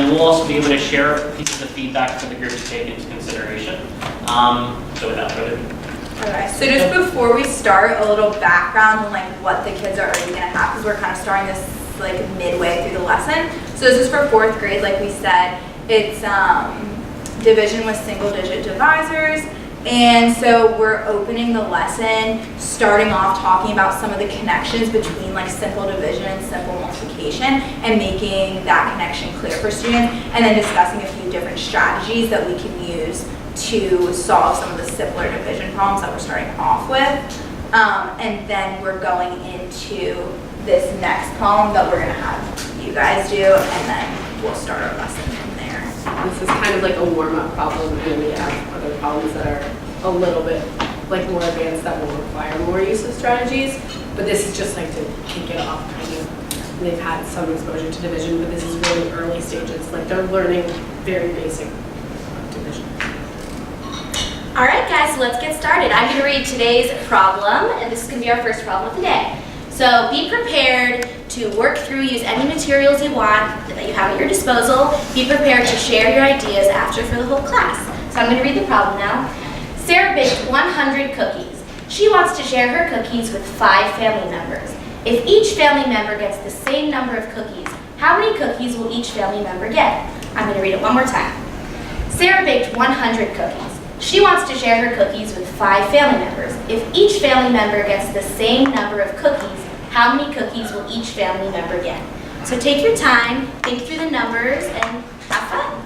then we'll also be able to share pieces of feedback for the group to take into consideration. So without further ado. Okay, so just before we start, a little background on like what the kids are already gonna have, because we're kind of starting this like midway through the lesson. So this is for 4th grade, like we said. It's division with single-digit divisors. And so we're opening the lesson, starting off talking about some of the connections between like simple division and simple multiplication and making that connection clear for students, and then discussing a few different strategies that we can use to solve some of the simpler division problems that we're starting off with. And then we're going into this next problem that we're going to have you guys do, and then we'll start our lesson from there. This is kind of like a warm-up problem, and we have other problems that are a little bit like more advanced that will require more use of strategies, but this is just like to kick it off kind of. They've had some exposure to division, but this is really early stages. Like they're learning very basic division. All right, guys, so let's get started. I'm going to read today's problem, and this is going to be our first problem of the day. So be prepared to work through, use any materials you want that you have at your disposal. Be prepared to share your ideas after for the whole class. So I'm going to read the problem now. Sarah baked 100 cookies. She wants to share her cookies with 5 family members. If each family member gets the same number of cookies, how many cookies will each family member get? I'm going to read it one more time. Sarah baked 100 cookies. She wants to share her cookies with 5 family members. If each family member gets the same number of cookies, how many cookies will each family member get? So take your time, think through the numbers, and have fun.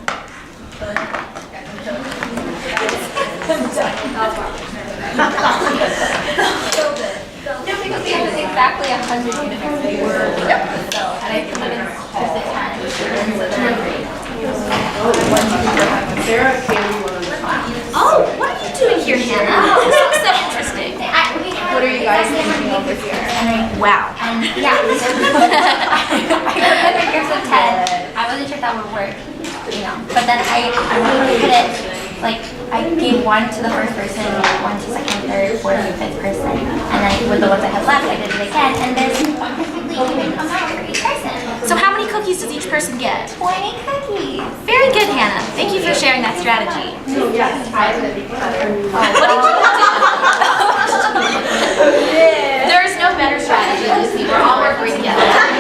No, because it was exactly 100 uniforms. Yep. So, and I couldn't just it time. Sarah can be one of the class. Oh, what are you doing here, Hannah? This looks so interesting. What are you guys thinking over here? Wow. And yeah, I put the groups of 10. I wasn't sure if that would work, But then I put it, like, I gave 1 to the first person, 1 to second, third, fourth, and fifth person. And then with the ones I had left, I did it again. And there's perfectly even amount for each person. So how many cookies does each person get? 20 cookies. Very good, Hannah. Thank you for sharing that strategy. Yes, I would be better. What did you do? There is no better strategy, Lucy. We're all working together. I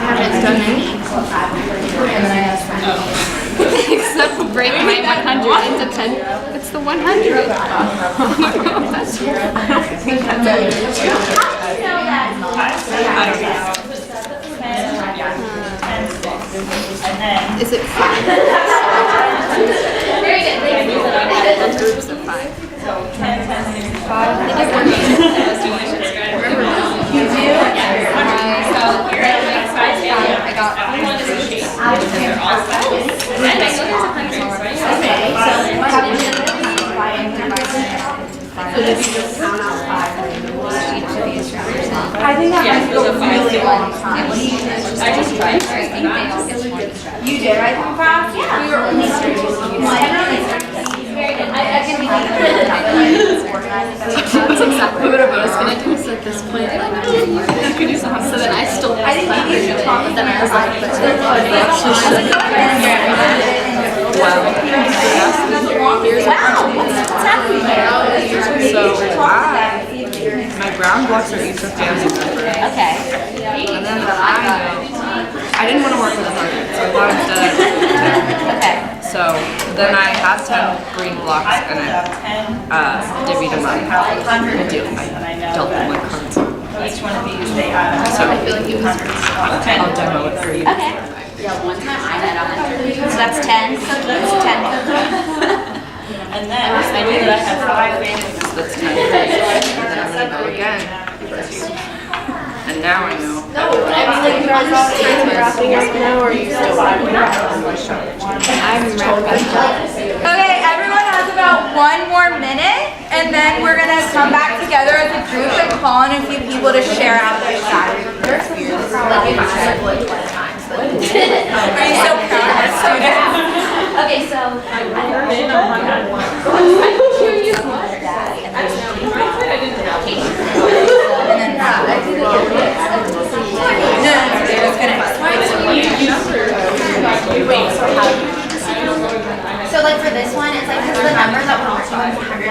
haven't done any. Except for breaking my 100 into 10. It's the 100. That's I don't think that's I don't know. Is it 5? Very good. Thank you. Groups of 5. So 10, 10, 6, 5. I think it works. Remember you do? I got Okay, so what happens So did you just count out 5 and then we'll each of these rounds? I think that might go a really long time. I just tried. You did, right, Fast? Yeah. We were only very good. I can be organized. That's exactly what I was going to do is at this point. I could do something. So then I still I think maybe you should talk with them. I was like, Here's What's happening here? So my brown blocks are each a family member. Okay. And then I didn't want to work with a 100, so I thought instead Okay. so then I had 10 green blocks and I divvied them up. I dealt them like cards. Each one of these, they add So I'll demo it for you. Okay. Yeah, one time I had 100. So that's 10 cookies, 10 cookies. And then I knew that I had 5 families. That's 10. And then I'm going to go again. And now I know. You guys all wrapping up now, or are you still I'm wrapping up. Okay, everyone has about 1 more minute, and then we're gonna come back together as a group and call on a few people to share out their strategy. Are you so proud of our students? Okay, so I'm sure you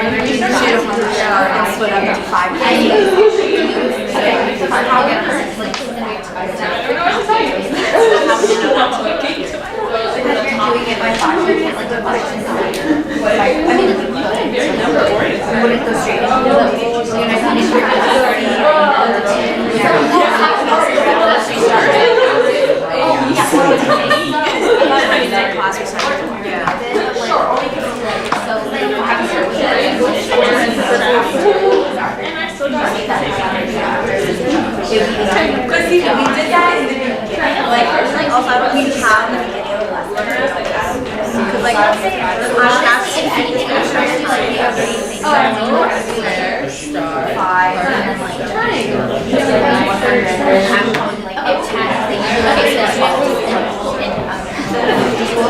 and split up into 5 Doing it by 5, you can't like divide it into 5. I mean, it's good. Wouldn't go straight into But see, we did that in the beginning, like also we have the beginning of the lesson. Because like, I'm actually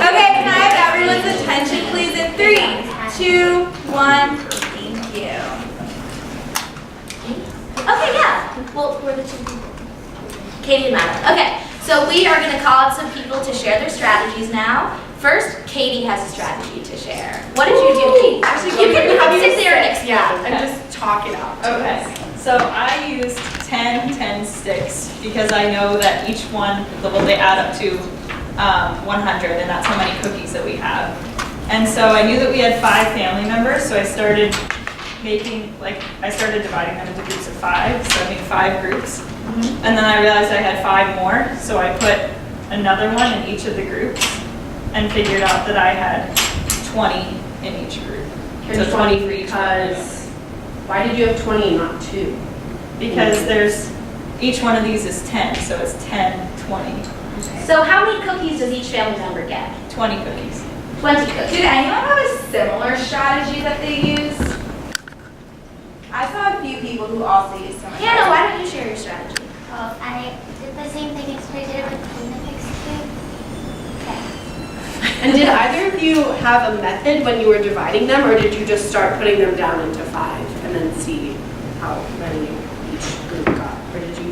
Okay, can I have everyone's attention please in 3, 2, 1, thank you. Okay, yeah. Well, we're the two people. Katie and Madeline. Okay, so we are going to call out some people to share their strategies now. First, Katie has a strategy to share. What did you do, Katie? Actually, you can sit there and explain. Yeah, and just talk it out. Okay, so I used 10 sticks because I know that each one, well, they add up to 100, and that's how many cookies that we have. And so I knew that we had 5 family members, so I started dividing them into groups of 5, so I made 5 groups. And then I realized I had 5 more, so I put another one in each of the groups and figured out that I had 20 in each group. So 20 for each one. Why did you have 20 and not 2? Because each one of these is 10, so it's 10, 20. So how many cookies does each family member get? 20 cookies. 20 cookies. Did anyone have a similar strategy that they used? I saw a few people who also used similar. Hannah, why don't you share your strategy? Well, I did the same thing as I did it with Phoenix too. And did either of you have a method when you were dividing them, or did you just start putting them down into 5 and then see how many each group got? Or did you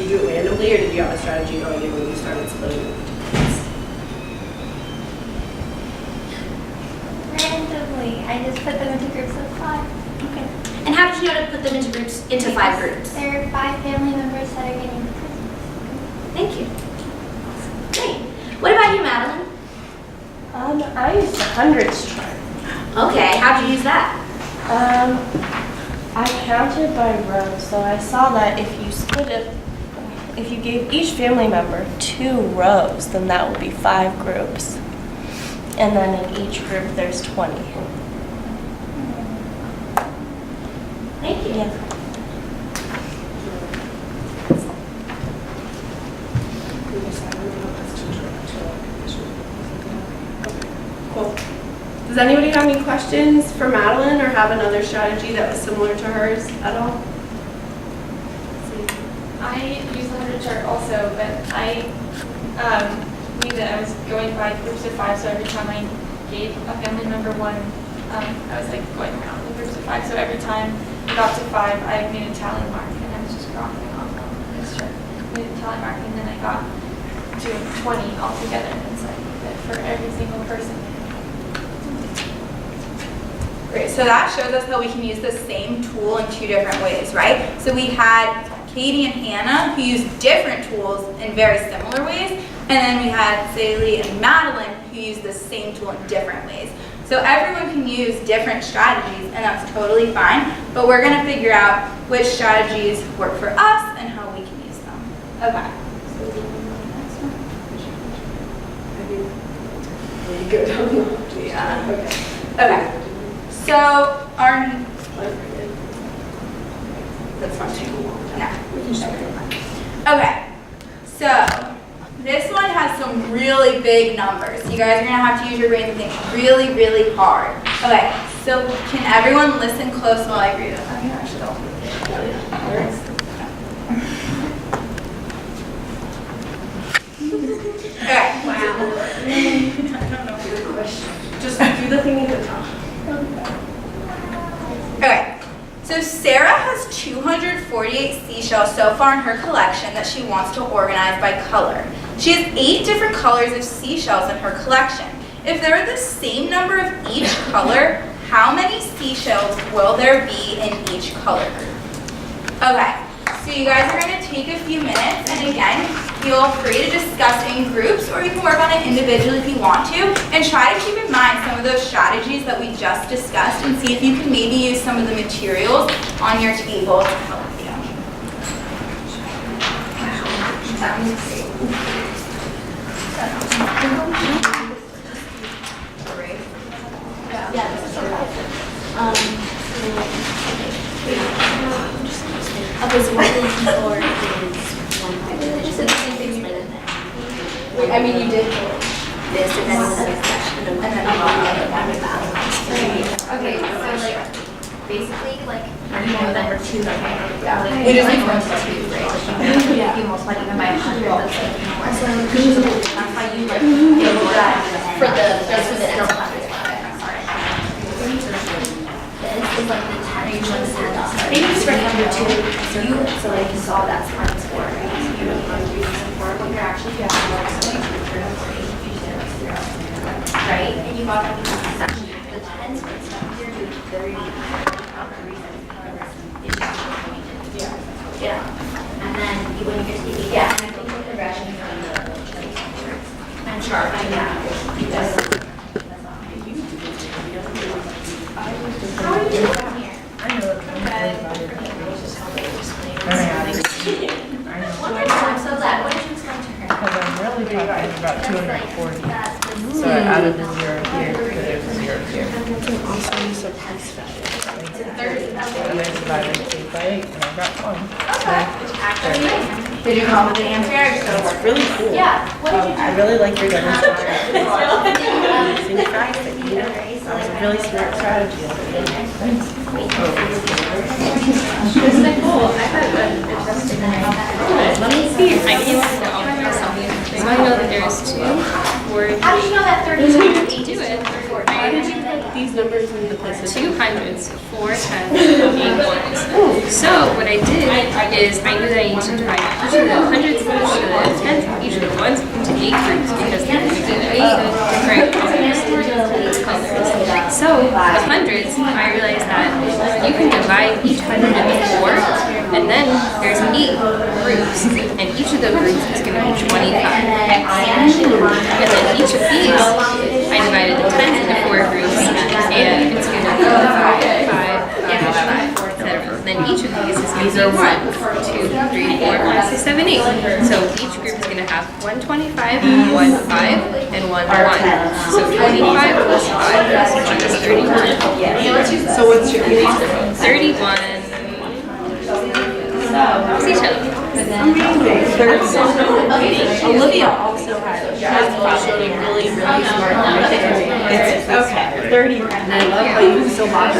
do it randomly, or did you have a strategy going in when you started splitting them into groups? Randomly, I just put them into groups of 5. Okay. And how did you know to put them into 5 groups? There are 5 family members that are getting Christmas. Thank you. Great. What about you, Madeline? I used the hundreds chart. Okay, how'd you use that? I counted by rows, so I saw that if you gave each family member 2 rows, then that would be 5 groups. And then in each group, there's 20. Thank you. Yeah. Cool. Does anybody have any questions for Madeline, or have another strategy that was similar to hers at all? I used the 100 chart also, but I knew that I was going by groups of 5, so every time I gave a family member one, I was like going around in groups of 5, so every time I got to 5, I made a tally mark, and I was just crossing off on this chart. Made a tally mark, and then I got to 20 altogether, and it's like that for every single person. Great, so that shows us that we can use the same tool in 2 different ways, right? So we had Katie and Hannah who used different tools in very similar ways, and then we had Saley and Madeline who used the same tool in different ways. So everyone can use different strategies, and that's totally fine, but we're gonna figure out which strategies work for us and how we can use them. Okay. So we can go to the next one. Really good. Yeah. Okay. Okay. So our That's not taking long. Okay, so this one has some really big numbers. You guys are gonna have to use your brain to think really, really hard. Okay, so can everyone listen close while I read it? I actually don't. Okay. Wow. I don't know. Good question. Just do the thing at the top. Okay. So Sarah has 248 seashells so far in her collection that she wants to organize by color. She has 8 different colors of seashells in her collection. If there were the same number of each color, how many seashells will there be in each color group? Okay, so you guys are going to take a few minutes, and again, feel free to discuss in groups, or you can work on it individually if you want to, and try to keep in mind some of those strategies that we just discussed, and see if you can maybe use some of the materials on your table to help you. I mean, you did this and then another question and then okay, so like basically like number 2, okay. It is like 1 to 2, right? Yeah. You multiply even by 100, that's like more. So that's how you like feel that for the hundred. This is like the 10 you just had up. Maybe just write number 2 so like you saw that smart score, right? What you're actually doing right? And you got that the 10s for stuff here do 30 yeah. And then when you get to the and I think the progression from the and chart how are you doing here? I know I'm so glad. What did you explain to her? Because I'm really talking about 240. So I added the 0 here because there's a 0 here. And then divided 8 by 8 and I got 1. Did you come up with the answer? It's really cool. Yeah. What did you do? I really like your demonstration. Using facts that you know. That was a really smart strategy. Thanks. Isn't it cool? I thought it was interesting. Let me see if I can do something. So I know that there's 2, 4, How did you know that 30 is do it. Why did you put these numbers in the places? 2 hundreds, 4 tens, 8 ones. So what I did is I knew that I needed to divide each of the hundreds, each of the tens, each of the ones into 8 groups because they're different colors. So the hundreds, I realized that you can divide each hundred into 4, and then there's 8 groups, and each of the groups is going to be 25. And then each of these, I divided the tens into 4 groups, and it's going to be 5, 5, 5, 5, etc. And then each of these is going to be 1, 2, 3, 4, 5, 6, 7, 8. So each group is going to have 125, 1, 5, and 1, 1. So 25 plus 5 is 31. So what's your 31 seashells. Olivia also has probably really smart. It's okay. 30. And I love how you so much.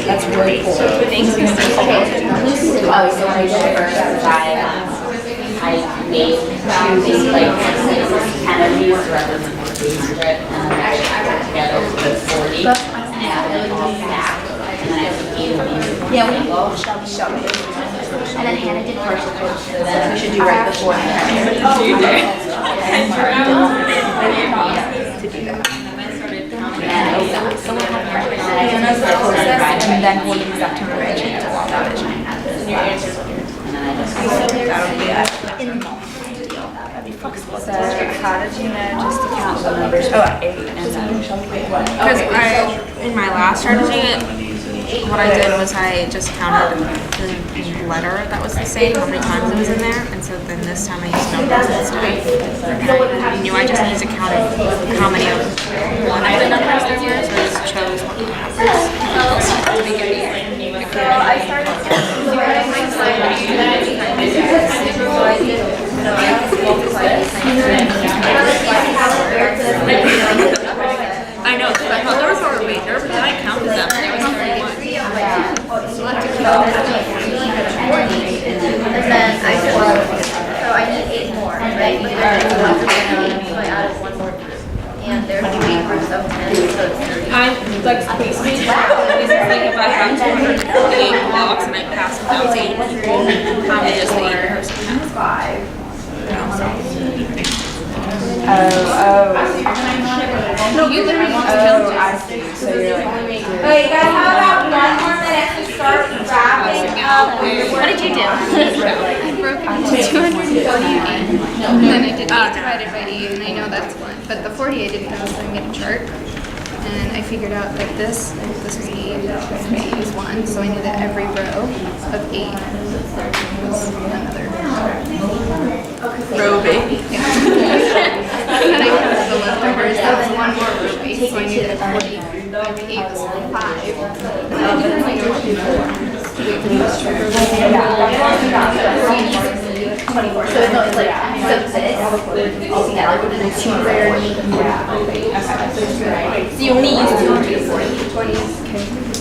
That's really cool. Thanks, Kristen. Oh, so when I did it first, I made 2 these like 10 of these to represent the 300, and then I put together with 40, and I really all stacked, and then I took 8 of these. Yeah, we Shelby. And then Hannah did partial coach. So then we should do right before and Someone had Hannah's the closest, and then we'll use that to bridge into long division. and then I just So how did you know just to count the numbers? Oh, at 8. Because in my last strategy, what I did was I just counted the letter that was the same, how many times it was in there, and so then this time I used numbers instead. And I knew I just needed to count how many of one of the numbers there were, so I just chose one of the numbers to make it easier. So I started I know, because I thought there was more weight there, but then I counted them, and there was 31. And then I took, so I need 8 more, right? But there's 8, so I added 1 more group. And there's 8 groups of 10, so it's 30. I'm like basically this is like if I have 248 blocks and I pass without 8 people, how many is the 8 person have? 5. No, You literally want to count it. I see. So you're like, Okay, you guys have about 1 more minute to start wrapping up your What did you do? I broke it into 248. And then I did 8 divided by 8, and I know that's 1. But the 40 I didn't know, so I made a chart. And I figured out that this was 8, divided by 8 is 1. So I knew that every row of 8 was another Row baby. And then I counted the leftovers, that was 1 more row base, so I knew that 40 every 8 was 5. And then like 24. So it's not like so this altogether would have been 240. So you only use 240.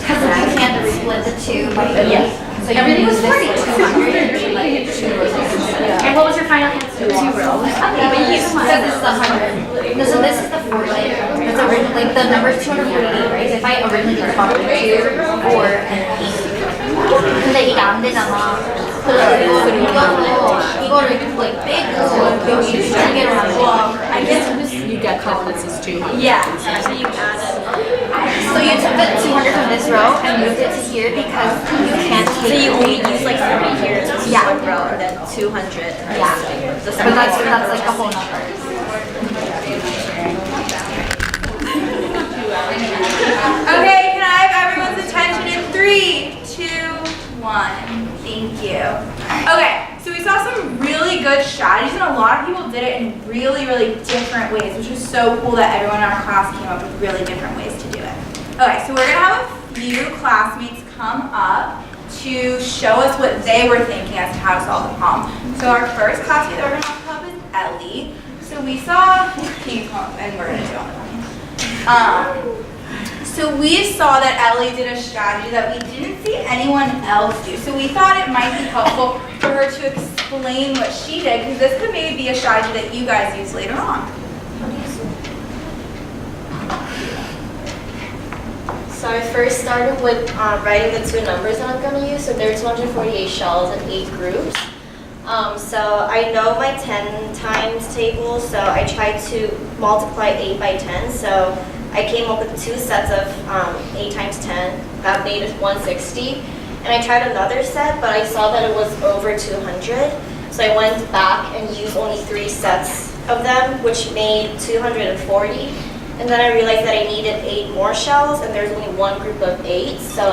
Because you can't split the 2 by 8. So everything was 40. 200. And what was your final answer? 2 rows. Okay, but you said this is 100. No, so this is the 40. That's originally, like the number is 248, right? So if I originally did the following 2, 4, and 8. 근데 이게 안 되잖아. 그래서 이거를 like big 두 개로 하고 I guess You get confidence is 200. yeah. So you added. So you took the 200 from this row and moved it to here because you can't take. So you only use like 30 here. Yeah. 1 row and then 200. Yeah. But that's like a whole number. Okay, can I have everyone's attention in 3, 2, 1. Thank you. Okay, so we saw some really good strategies, and a lot of people did it in really, really different ways, which was so cool that everyone in our class came up with really different ways to do it. Okay, so we're gonna have a few classmates come up to show us what they were thinking as to how to solve the problem. So our first classmate that we're gonna have come up is Ellie. So we saw, can you come up, and we're gonna do it. So we saw that Ellie did a strategy that we didn't see anyone else do. So we thought it might be helpful for her to explain what she did, because this could maybe be a strategy that you guys use later on. So I first started with writing the 2 numbers that I'm going to use. So there are 248 shells and 8 groups. So I know my 10 times table, so I tried to multiply 8 by 10. So I came up with 2 sets of 8 times 10. That made it 160. And I tried another set, but I saw that it was over 200. So I went back and used only 3 sets of them, which made 240. And then I realized that I needed 8 more shells, and there's only 1 group of 8. So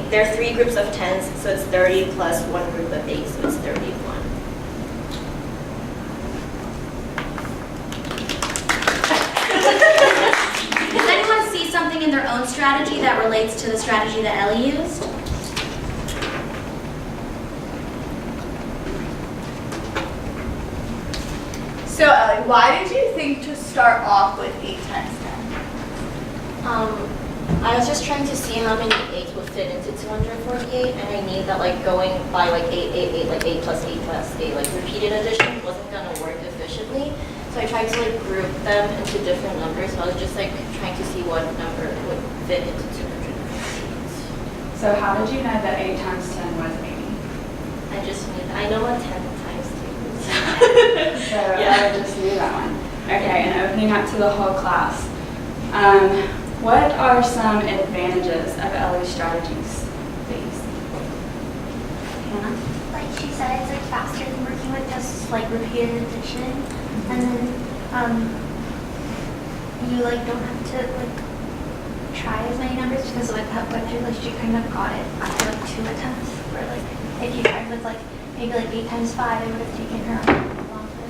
there are 3 groups of 10s, so it's 30 plus 1 group of 8, so it's 31. Does anyone see something in their own strategy that relates to the strategy that Ellie used? So Ellie, why did you think to start off with 8 times 10? I was just trying to see how many 8s would fit into 248, and I knew that like going by like 8, 8, 8, like 8 plus 8 plus 8, like repeated addition wasn't gonna work efficiently. So I tried to like group them into different numbers. So I was just like trying to see what number would fit into 248. So how did you know that 8 times 10 was 80? I know what 10 times 2 is. So I just knew that one. Okay, and opening up to the whole class. What are some advantages of Ellie's strategies, please? Hannah? Like she said, it's like faster than working with just like repeated addition, and then you like don't have to like try as many numbers because with that budget list you kind of got it after like 2 attempts. Where like if you tried with like maybe like 8 times 5, it would have taken her a little longer.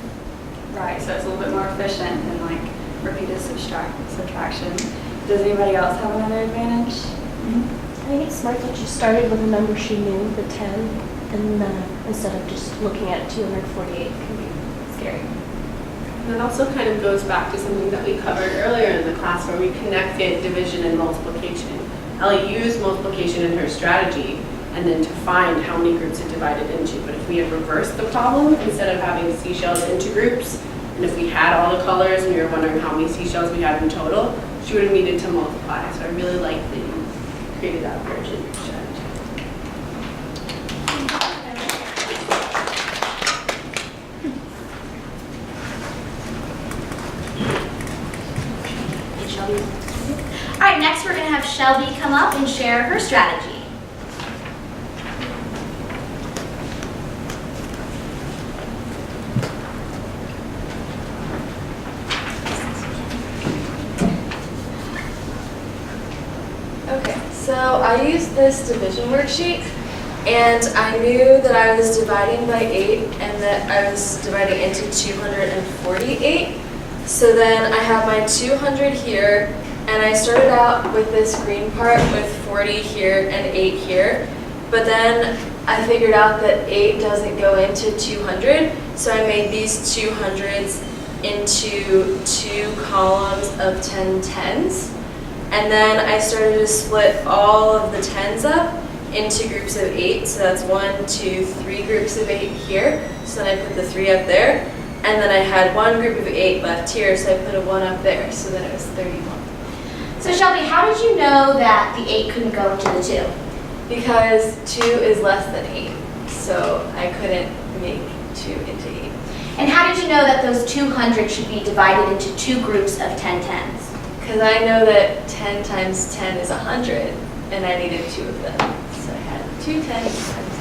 Right, so it's a little bit more efficient than like repeated subtraction. Does anybody else have another advantage? I think it's smart that she started with a number she knew, the 10, and instead of just looking at 248 can be scary. And it also kind of goes back to something that we covered earlier in the class where we connected division and multiplication. Ellie used multiplication in her strategy and then to find how many groups it divided into. But if we had reversed the problem, instead of having seashells into groups, and if we had all the colors and we were wondering how many seashells we had in total, she would have needed to multiply. So I really like that you created that version of strategy. It shall be Shelby come up and share her strategy. Okay, so I used this division worksheet, and I knew that I was dividing by 8 and that I was dividing into 248. So then I have my 200 here, and I started out with this green part with 40 here and 8 here. But then I figured out that 8 doesn't go into 200, so I made these 200s into 2 columns of 10 tens. And then I started to split all of the tens up into groups of 8. So that's 1, 2, 3 groups of 8 here. So then I put the 3 up there. And then I had 1 group of 8 left here, so I put a 1 up there. So then it was 31. So Shelby, how did you know that the 8 couldn't go into the 2? Because 2 is less than 8. So I couldn't make 2 into 8. And how did you know that those 200 should be divided into 2 groups of 10 tens? Because I know that 10 times 10 is 100, and I needed 2 of them. So I had 2 tens times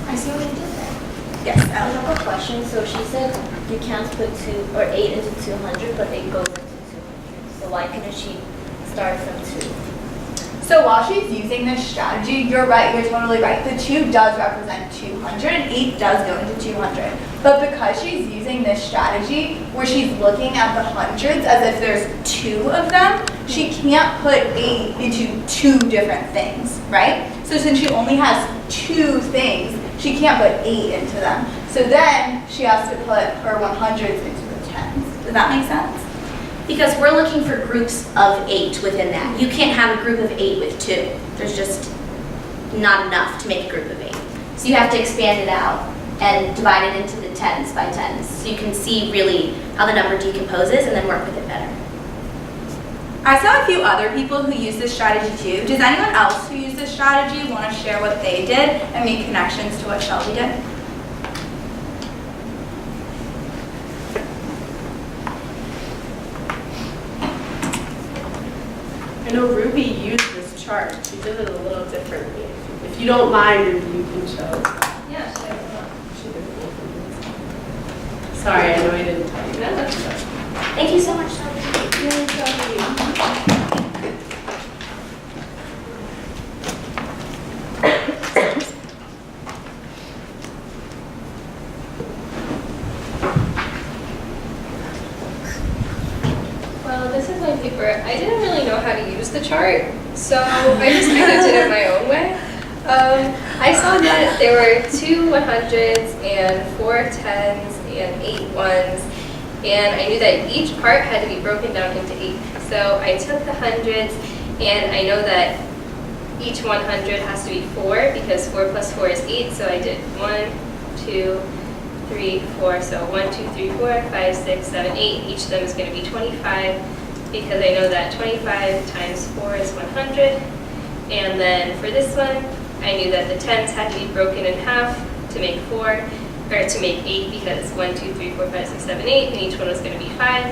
10. I see what you did there. Yes, I have a question. So she said you can't put 2 or 8 into 200, but 8 goes into 200. So why couldn't she start from 2? So while she's using this strategy, you're right, you're totally right. The 2 does represent 200, 8 does go into 200. But because she's using this strategy where she's looking at the hundreds as if there's 2 of them, she can't put 8 into 2 different things, right? So since she only has 2 things, she can't put 8 into them. So then she has to put her 100s into the 10s. Does that make sense? Because we're looking for groups of 8 within that. You can't have a group of 8 with 2. There's just not enough to make a group of 8. So you have to expand it out and divide it into the 10s by 10s. So you can see really how the number decomposes and then work with it better. I saw a few other people who use this strategy too. Does anyone else who used this strategy want to share what they did and make connections to what Shelby did? I know Ruby used this chart. She did it a little differently. If you don't mind, Ruby, you can show. Yeah, sure. Sorry, I know I didn't tell you. No, that's okay. Thank you so much, Shelby. Well, this is my paper. I didn't really know how to use the chart, so I just kind of did it my own way. I saw that there were 2 100s and 4 10s and 8 1s, and I knew that each part had to be broken down into 8. So I took the hundreds, and I know that each 100 has to be 4 because 4 plus 4 is 8. So I did 1, 2, 3, 4. So 1, 2, 3, 4, 5, 6, 7, 8. Each of them is going to be 25 because I know that 25 times 4 is 100. And then for this one, I knew that the tens had to be broken in half to make 4, or to make 8 because 1, 2, 3, 4, 5, 6, 7, 8, and each one was going to be 5.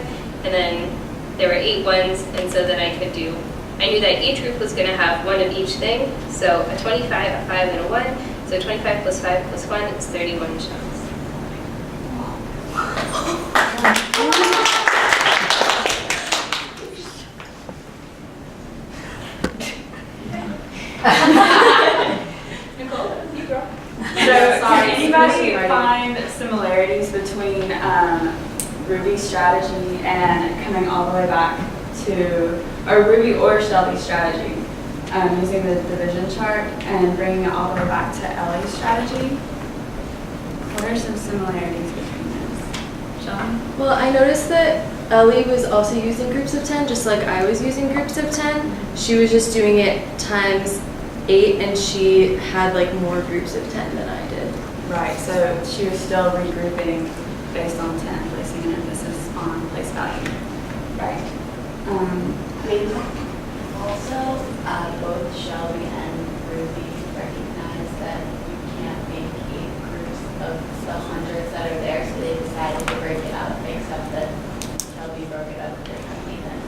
And then there were 8 ones, and so then I knew that each group was going to have 1 of each thing. So a 25, a 5, and a 1. So 25 plus 5 plus 1 is 31 shells. So, can anybody find similarities between Ruby's strategy and coming all the way back to, or Ruby or Shelby's strategy, using the division chart and bringing it all the way back to Ellie's strategy? What are some similarities between those? Shelby? Well, I noticed that Ellie was also using groups of 10, just like I was using groups of 10. She was just doing it times 8, and she had like more groups of 10 than I did. Right, so she was still regrouping based on 10, placing an emphasis on place value. Right. Also, both Shelby and Ruby recognize that you can't make 8 groups of the hundreds that are there, so they decided to break it up, except that Shelby broke it up differently than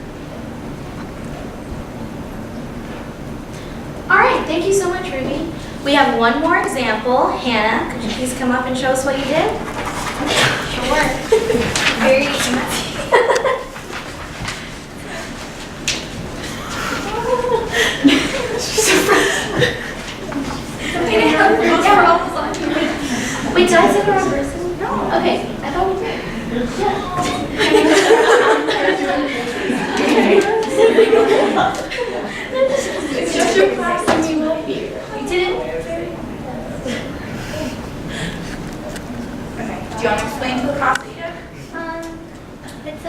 Thank you so much, Ruby. We have one more example. Hannah, could you please come up and show us what you did? Sure. Very Wait, did I say the wrong person? No. Okay, I thought we did. It's just your class and you will be. You did it? Okay. Do you want to explain to the class what you did? It's I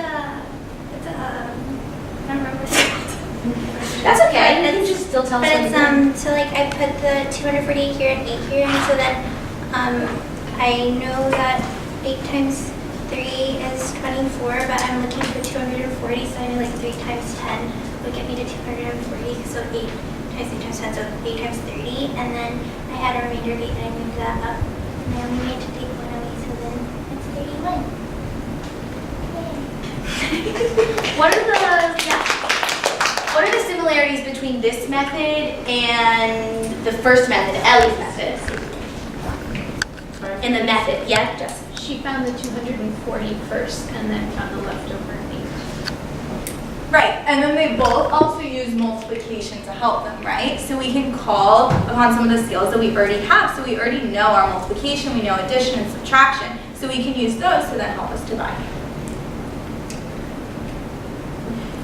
don't remember what it's called. That's okay. Then you just still tell us But what you it's so like I put the 248 here and 8 here, and so then I know that 8 times 3 is 24, but I'm looking for 240, so I know like 3 times 10 would get me to 240. So 8 times 3 times 10, so 8 times 30, and then I had a remainder of 8 and I moved that up, and I only need to take 1 away, so then it's 31. What are the similarities between this method and the first method, Ellie's method? In the method, yeah, Jess? She found the 240 first and then found the leftover 8. Right, and then they both also use multiplication to help them, right? So we can call upon some of the skills that we already have. So we already know our multiplication, we know addition and subtraction. So we can use those to then help us divide.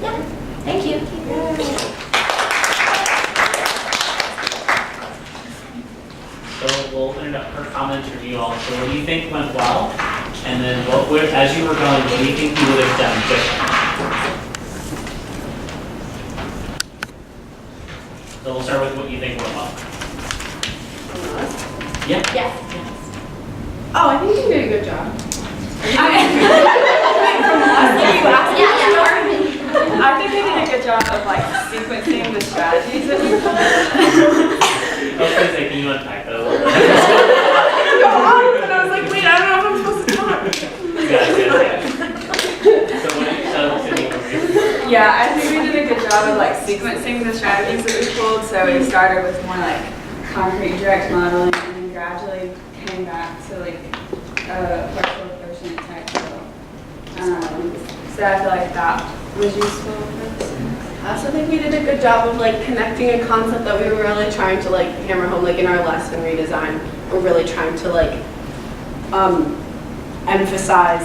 Yeah, thank you. So we'll open it up for comments from you all. So what do you think went well? And then what would, as you were going, what do you think you would have done differently? So we'll start with what you think went well. Yeah? Yes. Oh, I think you did a good job. I think they did a good job of like sequencing the strategies that we put. I was going to say, can you unpack that a little bit? And I was like, wait, I don't know if I'm supposed to talk. Yeah. So what did you tell Sydney over here? Yeah, I think we did a good job of like sequencing the strategies that we pulled. So we started with more like concrete direct modeling and then gradually came back to like partial quotient type. So I feel like that was useful for this. I also think we did a good job of like connecting a concept that we were really trying to like hammer home, like in our lesson redesign. We're really trying to like emphasize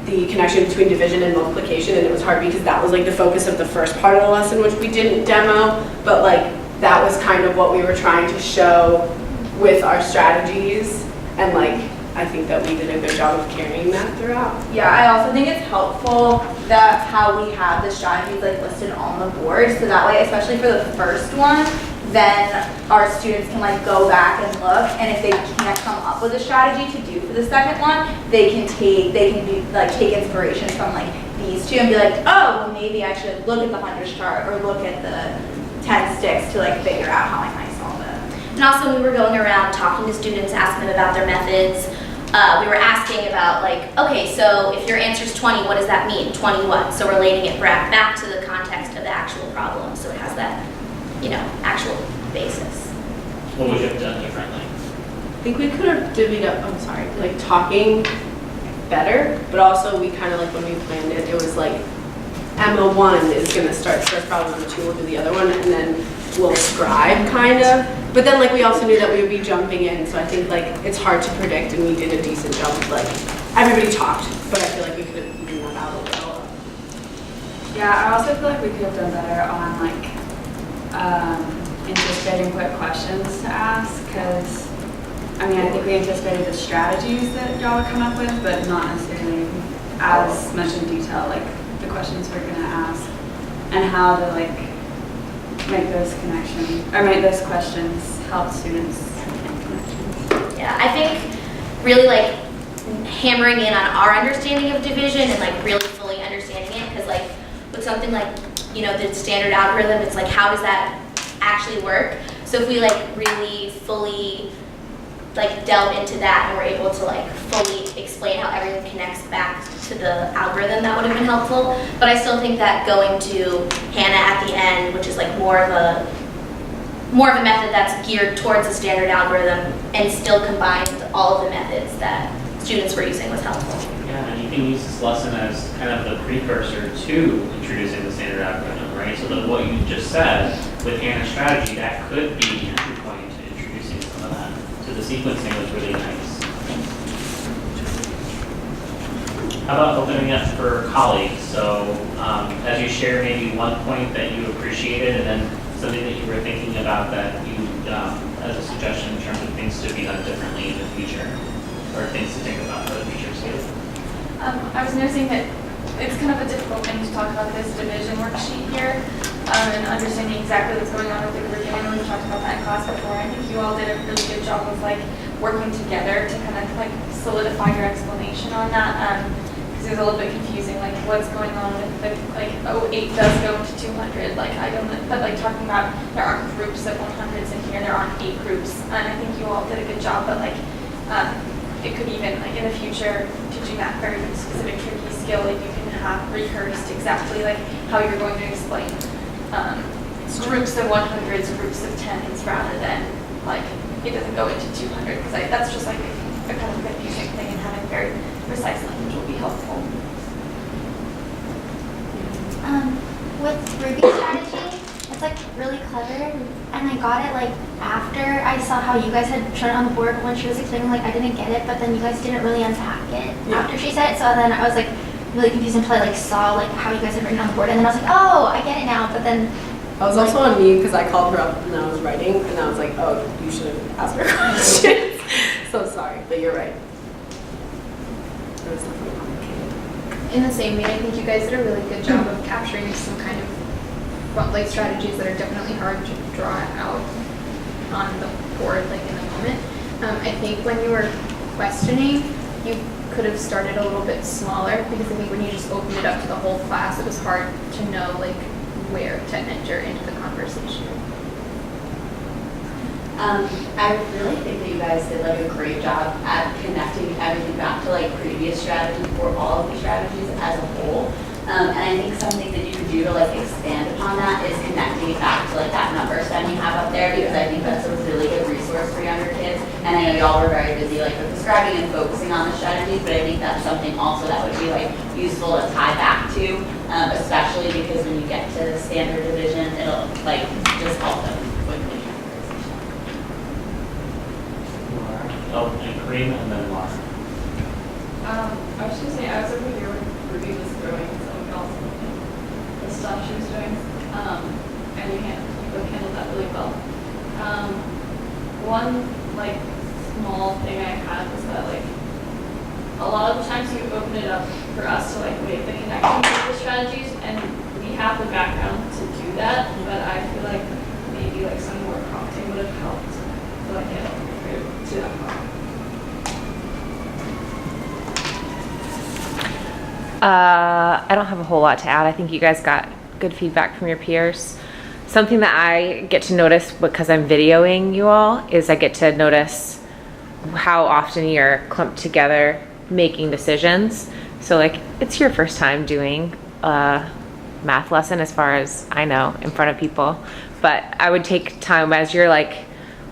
the connection between division and multiplication, and it was hard because that was like the focus of the first part of the lesson, which we didn't demo, but like that was kind of what we were trying to show with our strategies, and like I think that we did a good job of carrying that throughout. Yeah, I also think it's helpful that how we have the strategies like listed on the board, so that way, especially for the first one, then our students can like go back and look, and if they can't come up with a strategy to do for the second one, they can take inspiration from like these two and be like, oh, well maybe I should look at the hundreds chart or look at the 10 sticks to like figure out how I might solve it. And also, we were going around talking to students, asking them about their methods. We were asking about like, okay, so if your answer is 20, what does that mean? 20 what? So relating it back to the context of the actual problem, so it has that, actual basis. What would you have done differently? I think we could have divvied up, like talking better, but also we kind of like when we planned it, it was like Emma 1 is going to start first problem, Emma 2 will do the other one, and then we'll scribe kind of. But then like we also knew that we would be jumping in, so I think like it's hard to predict, and we did a decent job of like, everybody talked, but I feel like we could have evened that out a little. Yeah, I also feel like we could have done better on like anticipating what questions to ask, because I think we anticipated the strategies that y'all would come up with, but not necessarily as much in detail, like the questions we're gonna ask and how to like make those connections or make those questions help students make connections. Yeah, I think really like hammering in on our understanding of division and like really fully understanding it, because like with something like the standard algorithm, it's like how does that actually work? So if we like really fully like delve into that and we're able to like fully explain how everything connects back to the algorithm, that would have been helpful. But I still think that going to Hannah at the end, which is like more of a more of a method that's geared towards a standard algorithm and still combined all of the methods that students were using was helpful. Yeah, and you can use this lesson as kind of the precursor to introducing the standard algorithm, right? So that what you just said with Hannah's strategy, that could be the entry point to introducing some of that. So the sequencing was really nice. How about opening up for colleagues? So as you share maybe one point that you appreciated and then something that you were thinking about that you, as a suggestion in terms of things to be done differently in the future, or things to think about for the future too. I was noticing that it's kind of a difficult thing to talk about this division worksheet here, and understanding exactly what's going on with the curriculum. We talked about that in class before. I think you all did a really good job of like working together to kind of like solidify your explanation on that. Because it was a little bit confusing, like what's going on with the, like, oh, 8 does go into 200, like I don't, but like talking about there aren't groups of 100s in here, there aren't 8 groups, and I think you all did a good job, but like it could even, like in the future, teaching that very specific tricky skill, like you can have rehearsed exactly like how you're going to explain groups of 100s, groups of 10s, rather than like it doesn't go into 200, because that's just like a kind of confusing thing, and having very precise language will be helpful. With Ruby strategy, it's like really clever, and I got it like after I saw how you guys had shown it on the board when she was explaining. Like I didn't get it, but then you guys didn't really unpack it after she said it. So then I was like really confused until I like saw like how you guys had written it on the board, and then I was like, oh, I get it now. But then I was also on me because I called her up and I was writing, and I was like, oh, you should ask her questions. So sorry, but you're right. It was definitely complicated. In the same vein, I think you guys did a really good job of capturing some kind of like strategies that are definitely hard to draw out on the board, like in the moment. I think when you were questioning, you could have started a little bit smaller, because I think when you just opened it up to the whole class, it was hard to know like where to enter into the conversation. I really think that you guys did like a great job at connecting everything back to like previous strategies for all of the strategies as a whole. And I think something that you could do to like expand upon that is connecting it back to like that number stem you have up there, because I think that's a really good resource for younger kids. And I know y'all were very busy like with describing and focusing on the strategies, but I think that's something also that would be like useful to tie back to, especially because when you get to standard division, it'll like just help them with the categorization. Oh, and Kareem and then Laura. I was just gonna say, I was over here when Ruby was throwing some of y'all's the stuff she was doing, and you both handled that really well. One like small thing I had was that like a lot of the times you open it up for us to like make the connections with the strategies, and we have the background to do that, but I feel like maybe like some more prompting would have helped to like get to that point. I don't have a whole lot to add. I think you guys got good feedback from your peers. Something that I get to notice because I'm videoing you all is I get to notice how often you're clumped together making decisions. So like it's your first time doing a math lesson as far as I know in front of people, but I would take time as you're like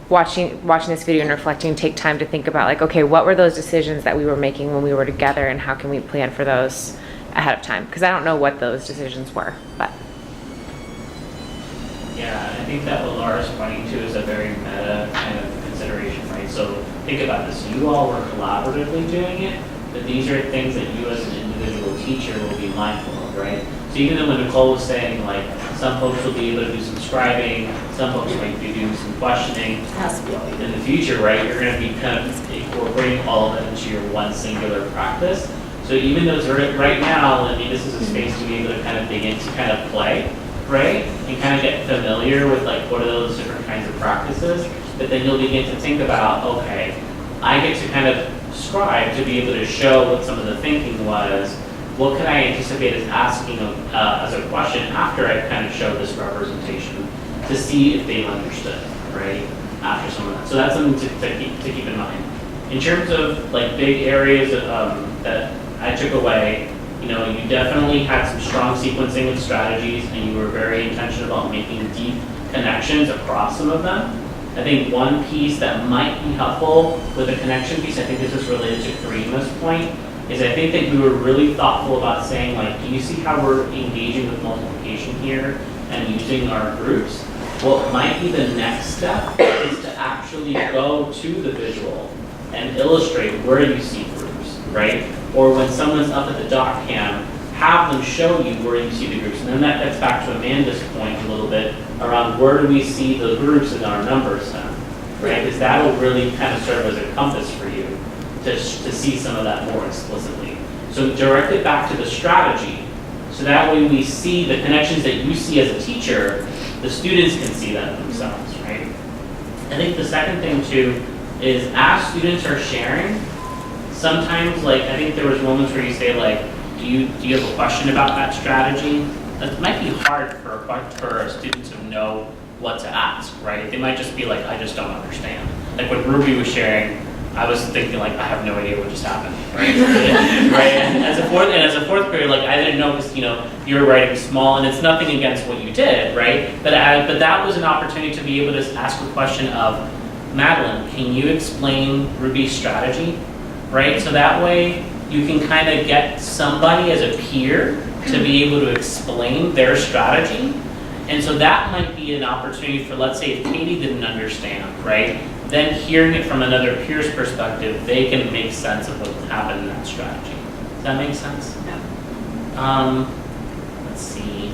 watching this video and reflecting, take time to think about like, okay, what were those decisions that we were making when we were together, and how can we plan for those ahead of time? Because I don't know what those decisions were, but. Yeah, I think that what Laura's pointing to is a very meta kind of consideration, right? So think about this, you all were collaboratively doing it, but these are things that you as an individual teacher will be mindful of, right? So even though when Nicole was saying like, some folks will be able to do some scribing, some folks might be doing some questioning. In the future, right, you're going to be kind of incorporating all of that into your one singular practice. So even though it's right now, I mean, this is a space to be able to kind of begin to kind of play, right? And kind of get familiar with like what are those different kinds of practices. But then you'll begin to think about, okay, I get to kind of scribe to be able to show what some of the thinking was. What could I anticipate as asking as a question after I kind of show this representation to see if they've understood, right? After some of that. So that's something to keep in mind. In terms of like big areas that I took away, you know, you definitely had some strong sequencing of strategies, and you were very intentional about making deep connections across some of them. I think one piece that might be helpful with the connection piece, I think this is related to Karima's point, is I think that we were really thoughtful about saying, like, do you see how we're engaging with multiplication here and using our groups? What might be the next step is to actually go to the visual and illustrate where you see groups, right? Or when someone's up at the doc cam, have them show you where you see the groups. And then that gets back to Amanda's point a little bit around where do we see the groups in our numbers then, right? Because that'll really kind of serve as a compass for you to see some of that more explicitly. So direct it back to the strategy, so that way we see the connections that you see as a teacher, the students can see that themselves, right? I think the second thing too is as students are sharing, sometimes like, I think there was moments where you say like, do you have a question about that strategy? That might be hard for a student to know what to ask, right? They might just be like, I just don't understand. Like when Ruby was sharing, I was thinking like, I have no idea what just happened, right? Right? And as a fourth grader, like I didn't know because you were writing small, and it's nothing against what you did, right? But that was an opportunity to be able to ask a question of, Madeline, can you explain Ruby's strategy, right? So that way you can kind of get somebody as a peer to be able to explain their strategy. And so that might be an opportunity for, let's say if Katie didn't understand, right? Then hearing it from another peer's perspective, they can make sense of what happened in that strategy. Does that make sense? Yeah. Let's see.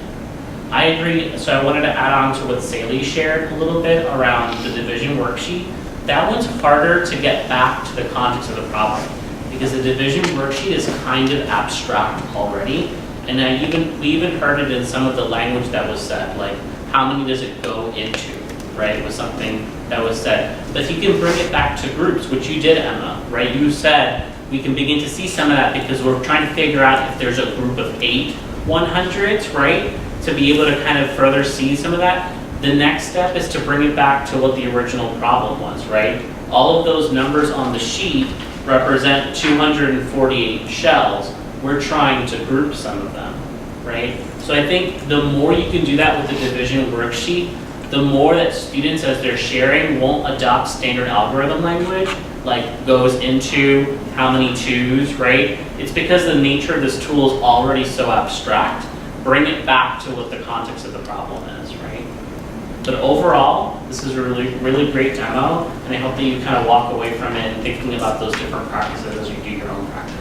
I agree. So I wanted to add on to what Saley shared a little bit around the division worksheet. That one's harder to get back to the context of the problem because the division worksheet is kind of abstract already. And we even heard it in some of the language that was said, like how many does it go into, right? Was something that was said. But if you can bring it back to groups, which you did, Emma, right? You said we can begin to see some of that because we're trying to figure out if there's a group of 8 100s, right? To be able to kind of further see some of that. The next step is to bring it back to what the original problem was, right? All of those numbers on the sheet represent 248 shells. We're trying to group some of them, right? So I think the more you can do that with the division worksheet, the more that students, as they're sharing, won't adopt standard algorithm language, like goes into how many 2s, right? It's because the nature of this tool is already so abstract. Bring it back to what the context of the problem is, right? But overall, this is a really, really great demo, and I hope that you kind of walk away from it thinking about those different practices as you do your own practice.